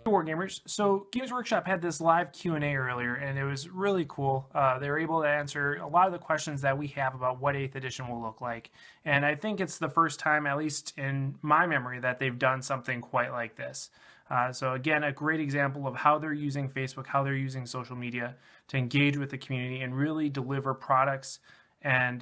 Wargamers. So Games Workshop had this live Q&A earlier, and it was really cool. They were able to answer a lot of the questions that we have about what 8th edition will look like. And I think it's the first time, at least in my memory, that they've done something quite like this. So again, a great example of how they're using Facebook, how they're using social media to engage with the community and really deliver products and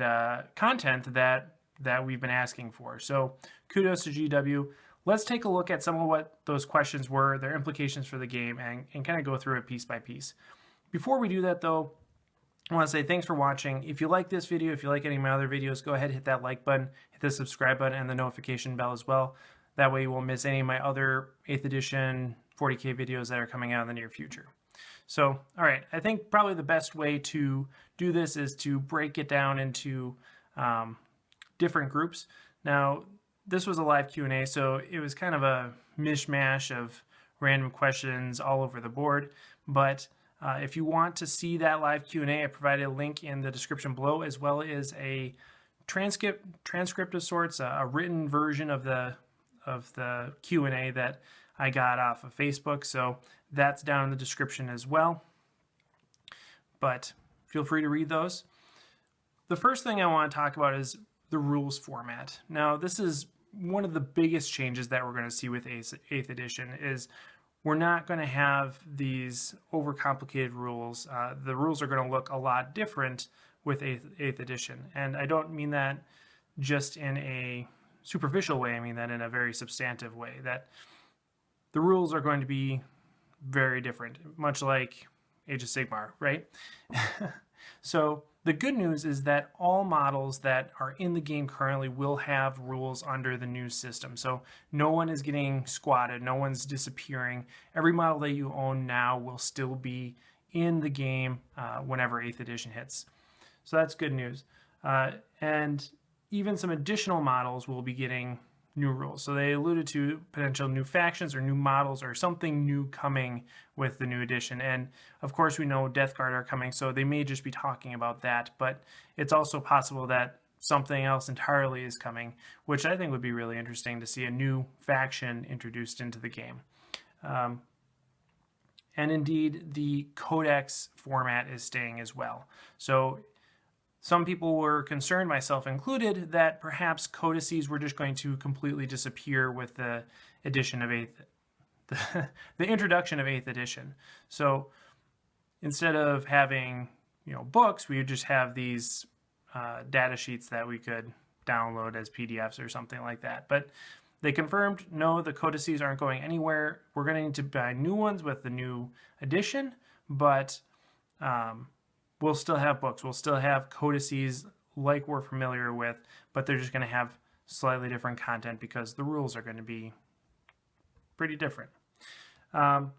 content that we've been asking for. So kudos to GW. Let's take a look at some of what those questions were, their implications for the game, and kind of go through it piece by piece. Before we do that, though, I want to say thanks for watching. If you like this video, if you like any of my other videos, go ahead and hit that like button, hit the subscribe button, and the notification bell as well. That way you won't miss any of my other 8th edition 40K videos that are coming out in the near future. So, all right, I think probably the best way to do this is to break it down into different groups. Now, this was a live Q&A, so it was kind of a mishmash of random questions all over the board. But if you want to see that live Q&A, I provided a link in the description below, as well as a transcript of sorts, a written version of the Q&A that I got off of Facebook. So that's down in the description as well. But feel free to read those. The first thing I want to talk about is the rules format. Now, this is one of the biggest changes that we're going to see with 8th edition is we're not going to have these overcomplicated rules. The rules are going to look a lot different with 8th edition. And I don't mean that just in a superficial way. I mean that in a very substantive way, that the rules are going to be very different, much like Age of Sigmar, right? So the good news is that all models that are in the game currently will have rules under the new system. So no one is getting squatted, no one's disappearing. Every model that you own now will still be in the game whenever 8th edition hits. So that's good news. And even some additional models will be getting new rules. So they alluded to potential new factions or new models or something new coming with the new edition. And of course we know Death Guard are coming, so they may just be talking about that, but it's also possible that something else entirely is coming, which I think would be really interesting to see a new faction introduced into the game. And indeed, the Codex format is staying as well. So some people were concerned, myself included, that perhaps codices were just going to completely disappear with the addition of 8th, the introduction of 8th edition. So instead of having, books, we would just have these data sheets that we could download as PDFs or something like that. But they confirmed, no, the codices aren't going anywhere. We're going to need to buy new ones with the new edition, but we'll still have books. We'll still have codices like we're familiar with, but they're just going to have slightly different content because the rules are going to be pretty different. And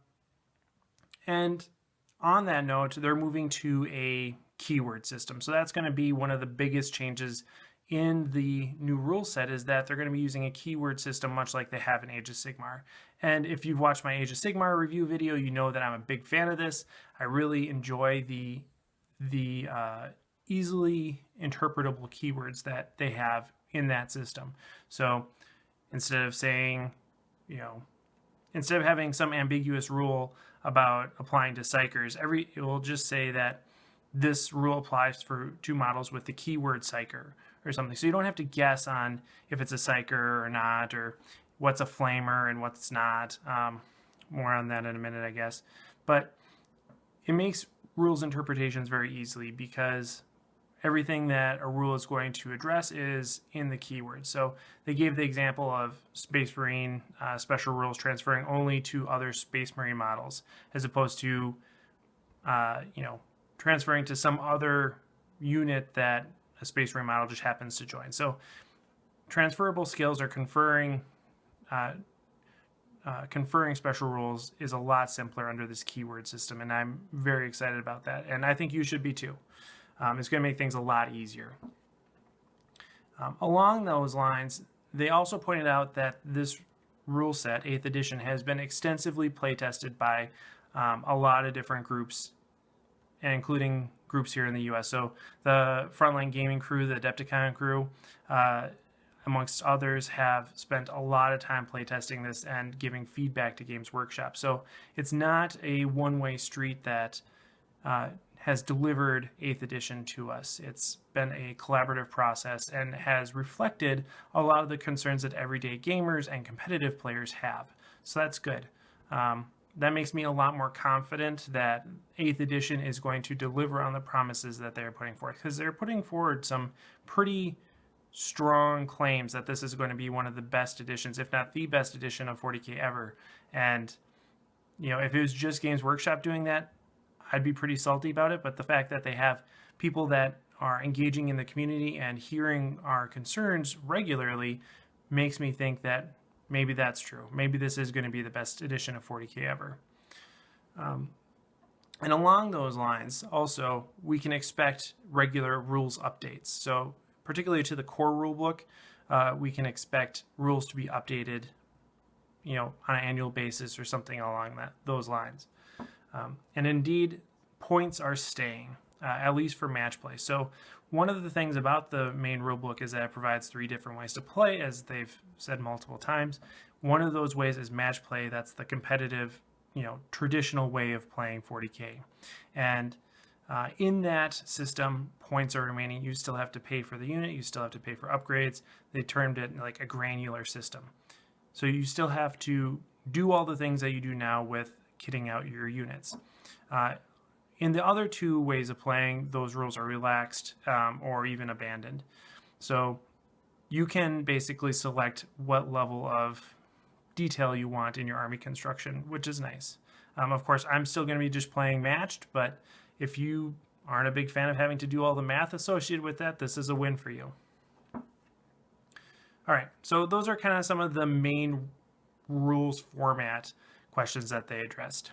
on that note, they're moving to a keyword system. So that's going to be one of the biggest changes in the new rule set, is that they're going to be using a keyword system much like they have in Age of Sigmar. And if you've watched my Age of Sigmar review video, you know that I'm a big fan of this. I really enjoy the easily interpretable keywords that they have in that system. So instead of saying, instead of having some ambiguous rule about applying to psychers, it will just say that this rule applies for 2 models with the keyword psyker or something. So you don't have to guess on if it's a psyker or not, or what's a flamer and what's not. More on that in a minute, I guess. But it makes rules interpretations very easily because everything that a rule is going to address is in the keyword. So they gave the example of Space Marine special rules transferring only to other Space Marine models, as opposed to transferring to some other unit that a Space Marine model just happens to join. So transferable skills or conferring special rules is a lot simpler under this keyword system, and I'm very excited about that, and I think you should be too. It's going to make things a lot easier. Along those lines, they also pointed out that this rule set, 8th edition, has been extensively playtested by a lot of different groups, including groups here in the US. So the Frontline Gaming crew, the Adepticon crew, amongst others, have spent a lot of time playtesting this and giving feedback to Games Workshop. So it's not a one-way street that has delivered 8th edition to us. It's been a collaborative process and has reflected a lot of the concerns that everyday gamers and competitive players have. So that's good. That makes me a lot more confident that 8th edition is going to deliver on the promises that they're putting forth, because they're putting forward some pretty strong claims that this is going to be one of the best editions, if not the best edition of 40K ever. And, you know, if it was just Games Workshop doing that, I'd be pretty salty about it. But the fact that they have people that are engaging in the community and hearing our concerns regularly makes me think that maybe that's true. Maybe this is going to be the best edition of 40K ever. And along those lines, also, we can expect regular rules updates. So particularly to the core rulebook, we can expect rules to be updated, you know, on an annual basis or something along those lines. And indeed, points are staying, at least for match play. So one of the things about the main rulebook is that it provides 3 different ways to play, as they've said multiple times. One of those ways is match play. That's the competitive, you know, traditional way of playing 40K. And in that system, points are remaining. You still have to pay for the unit. You still have to pay for upgrades. They termed it like a granular system. So you still have to do all the things that you do now with kitting out your units. In the other 2 ways of playing, those rules are relaxed or even abandoned. So you can basically select what level of detail you want in your army construction, which is nice. Of course, I'm still going to be just playing matched, but if you aren't a big fan of having to do all the math associated with that, this is a win for you. All right, so those are kind of some of the main rules format questions that they addressed.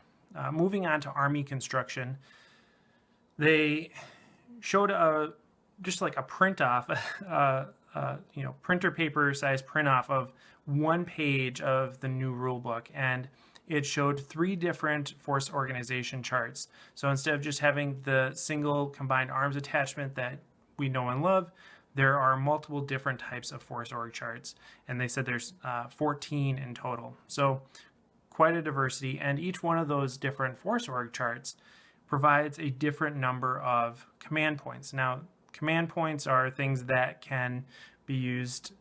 Moving on to army construction, they showed just like a print off, you know, printer paper size print off of 1 page of the new rulebook, and it showed 3 different force organization charts. So instead of just having the single combined arms attachment that we know and love, there are multiple different types of force org charts, and they said there's 14 in total. So quite a diversity, and each one of those different force org charts provides a different number of command points. Now, command points are things that can be used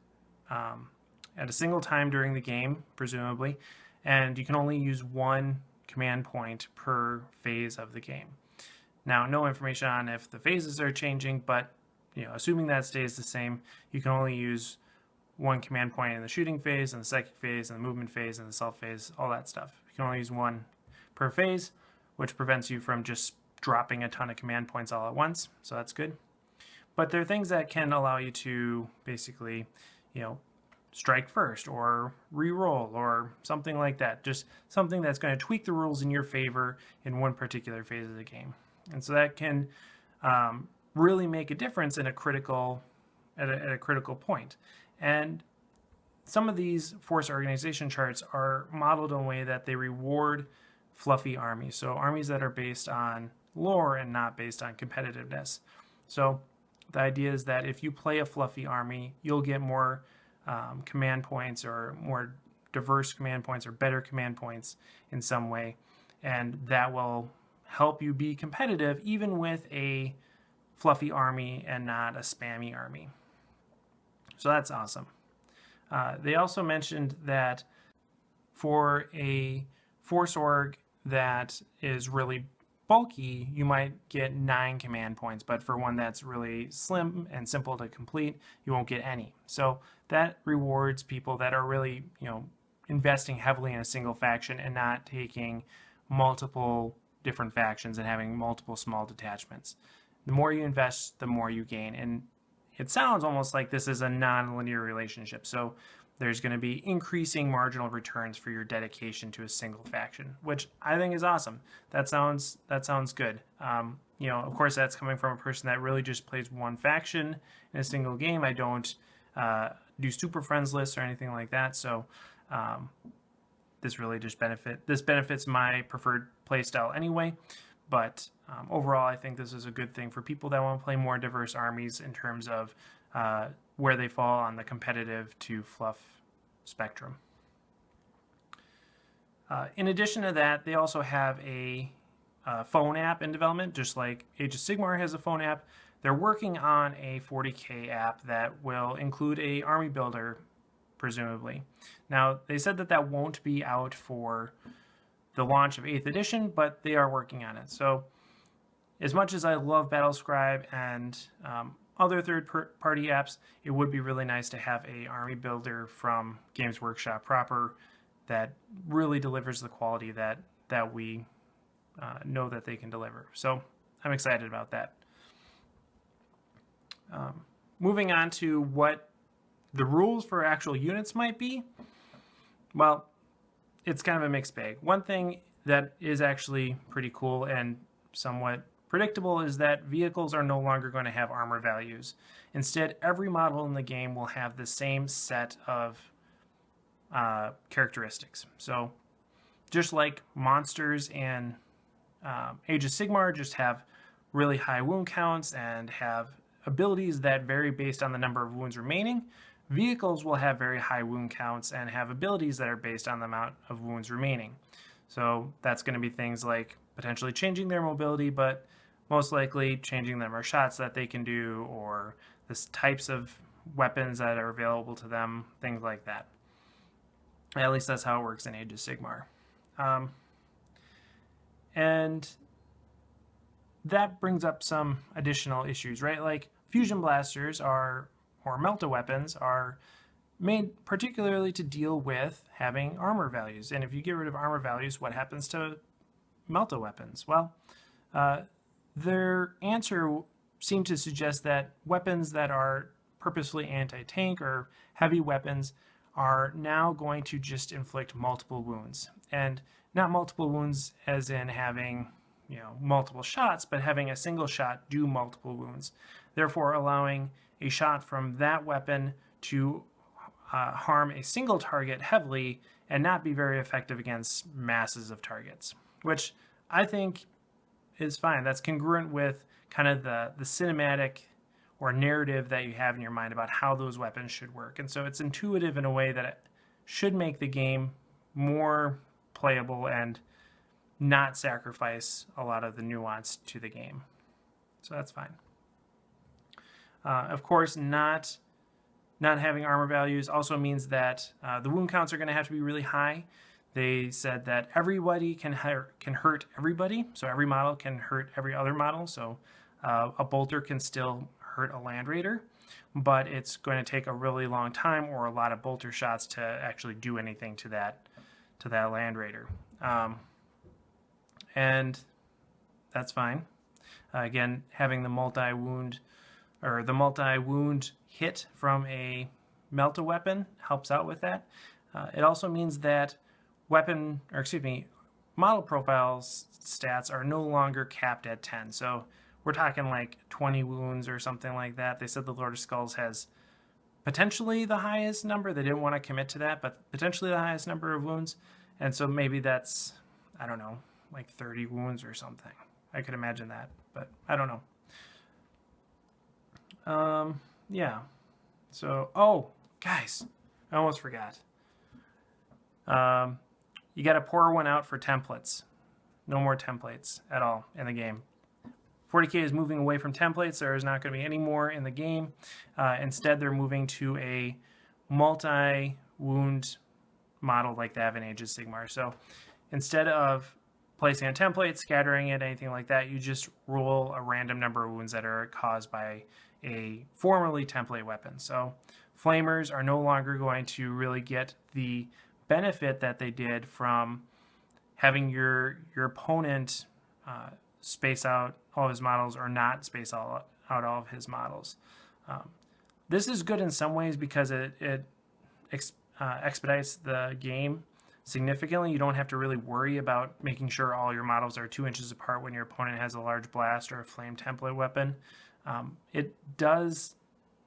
at a single time during the game, presumably, and you can only use 1 command point per phase of the game. Now, no information on if the phases are changing, but you know, assuming that stays the same, you can only use 1 command point in the shooting phase, and the psychic phase, and the movement phase, and the stealth phase, all that stuff. You can only use 1 per phase, which prevents you from just dropping a ton of command points all at once, so that's good. But there are things that can allow you to basically, you know, strike first or re-roll or something like that. Just something that's going to tweak the rules in your favor in one particular phase of the game. And so that can really make a difference in a critical, at a critical point. And some of these force organization charts are modeled in a way that they reward fluffy armies. So armies that are based on lore and not based on competitiveness. So the idea is that if you play a fluffy army, you'll get more command points, or more diverse command points, or better command points in some way. And that will help you be competitive even with a fluffy army and not a spammy army. So that's awesome. They also mentioned that for a force org that is really bulky, you might get 9 command points, but for one that's really slim and simple to complete, you won't get any. So that rewards people that are really, you know, investing heavily in a single faction and not taking multiple different factions and having multiple small detachments. The more you invest, the more you gain. And it sounds almost like this is a non-linear relationship. So there's going to be increasing marginal returns for your dedication to a single faction, which I think is awesome. That sounds good. You know, of course, that's coming from a person that really just plays one faction in a single game. I don't do super friends lists or anything like that. So this really just benefits my preferred playstyle anyway. But overall, I think this is a good thing for people that want to play more diverse armies in terms of where they fall on the competitive to fluff spectrum. In addition to that, they also have a phone app in development, just like Age of Sigmar has a phone app. They're working on a 40K app that will include a army builder, presumably. Now, they said that that won't be out for the launch of 8th edition, but they are working on it. So as much as I love Battlescribe and other third-party apps, it would be really nice to have a army builder from Games Workshop proper that really delivers the quality that we know that they can deliver. So I'm excited about that. Moving on to what the rules for actual units might be, well, it's kind of a mixed bag. One thing that is actually pretty cool and somewhat predictable is that vehicles are no longer going to have armor values. Instead, every model in the game will have the same set of characteristics. So just like monsters in Age of Sigmar just have really high wound counts and have abilities that vary based on the number of wounds remaining, vehicles will have very high wound counts and have abilities that are based on the amount of wounds remaining. So that's going to be things like potentially changing their mobility, but most likely changing the number of shots that they can do, or the types of weapons that are available to them, things like that. At least that's how it works in Age of Sigmar. And that brings up some additional issues, right? Like fusion blasters or melta weapons are made particularly to deal with having armor values. And if you get rid of armor values, what happens to melta weapons? Well, their answer seemed to suggest that weapons that are purposefully anti-tank or heavy weapons are now going to just inflict multiple wounds. And not multiple wounds as in having, multiple shots, but having a single shot do multiple wounds. Therefore, allowing a shot from that weapon to harm a single target heavily and not be very effective against masses of targets, which I think is fine. That's congruent with kind of the cinematic or narrative that you have in your mind about how those weapons should work. And so it's intuitive in a way that it should make the game more playable and not sacrifice a lot of the nuance to the game. So that's fine. Of course, not having armor values also means that the wound counts are going to have to be really high. They said that everybody can hurt everybody, so every model can hurt every other model. So a bolter can still hurt a land raider, but it's going to take a really long time or a lot of bolter shots to actually do anything to that land raider. And that's fine. Again, having the multi-wound hit from a melta weapon helps out with that. It also means that model profiles stats are no longer capped at 10. So we're talking like 20 wounds or something like that. They said the Lord of Skulls has potentially the highest number. They didn't want to commit to that, but potentially the highest number of wounds. And so maybe that's, I don't know, like 30 wounds or something. I could imagine that, but I don't know. Yeah. So, guys, I almost forgot. You got to pour one out for templates. No more templates at all in the game. 40K is moving away from templates. There is not going to be any more in the game. Instead, they're moving to a multi-wound model like they have in Age of Sigmar. So instead of placing a template, scattering it, anything like that, you just roll a random number of wounds that are caused by a formerly template weapon. So flamers are no longer going to really get the benefit that they did from having your opponent space out all of his models or not space out all of his models. This is good in some ways because it expedites the game significantly. You don't have to really worry about making sure all your models are 2 inches apart when your opponent has a large blast or a flame template weapon. It does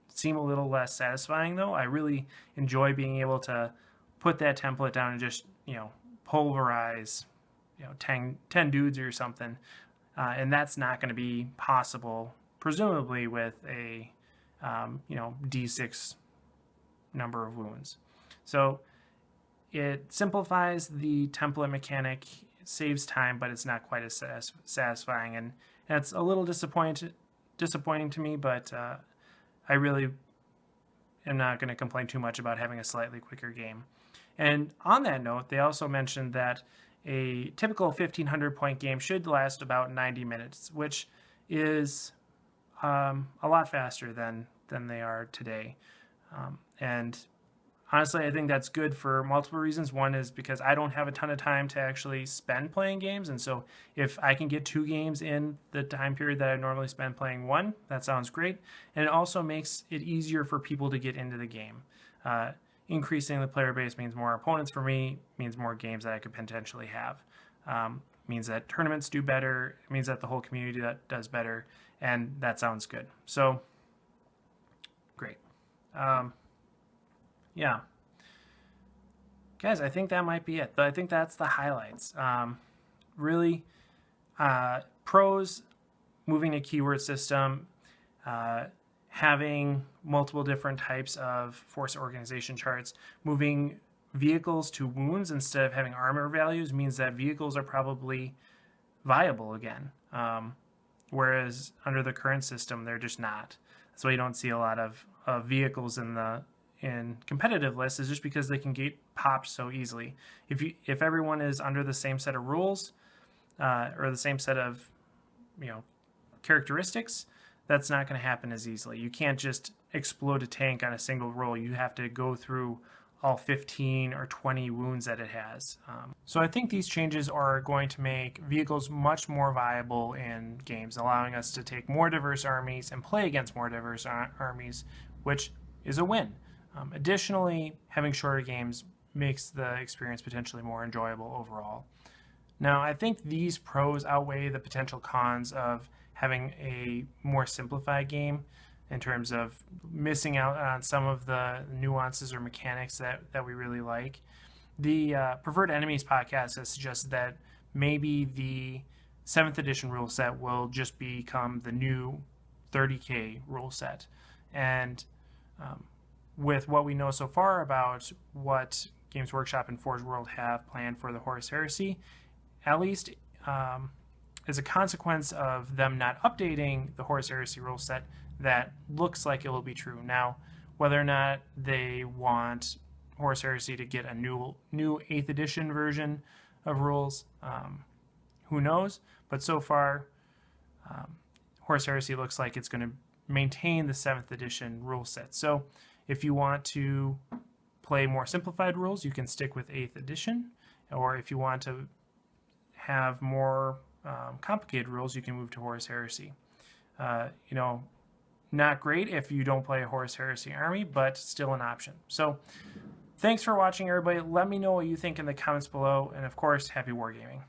seem a little less satisfying though. I really enjoy being able to put that template down and just, pulverize, 10 dudes or something. And that's not going to be possible, presumably, with a D6 number of wounds. So it simplifies the template mechanic, saves time, but it's not quite as satisfying, and that's a little disappointing to me, but I really am not going to complain too much about having a slightly quicker game. And on that note, they also mentioned that a typical 1,500 point game should last about 90 minutes, which is a lot faster than they are today. And honestly, I think that's good for multiple reasons. One is because I don't have a ton of time to actually spend playing games, and so if I can get 2 games in the time period that I normally spend playing one, that sounds great. And it also makes it easier for people to get into the game. Increasing the player base means more opponents for me, means more games that I could potentially have. Means that tournaments do better, it means that the whole community does better, and that sounds good. So, great. Yeah. Guys, I think that might be it. I think that's the highlights. Really, pros, moving to keyword system, having multiple different types of force organization charts, moving vehicles to wounds instead of having armor values means that vehicles are probably viable again. Whereas under the current system, they're just not. That's why you don't see a lot of vehicles in competitive lists, is just because they can get popped so easily. If everyone is under the same set of rules or the same set of characteristics, that's not going to happen as easily. You can't just explode a tank on a single roll. You have to go through all 15 or 20 wounds that it has. So I think these changes are going to make vehicles much more viable in games, allowing us to take more diverse armies and play against more diverse armies, which is a win. Additionally, having shorter games makes the experience potentially more enjoyable overall. Now, I think these pros outweigh the potential cons of having a more simplified game in terms of missing out on some of the nuances or mechanics that we really like. The Preferred Enemies podcast has suggested that maybe the 7th edition rule set will just become the new 30K rule set. And with what we know so far about what Games Workshop and Forge World have planned for the Horus Heresy, at least as a consequence of them not updating the Horus Heresy rule set, that looks like it will be true. Now, whether or not they want Horus Heresy to get a new 8th edition version of rules, who knows? But so far, Horus Heresy looks like it's going to maintain the 7th edition rule set. So if you want to play more simplified rules, you can stick with 8th edition. Or if you want to have more complicated rules, you can move to Horus Heresy. Not great if you don't play a Horus Heresy army, but still an option. So thanks for watching, everybody. Let me know what you think in the comments below. And of course, happy wargaming.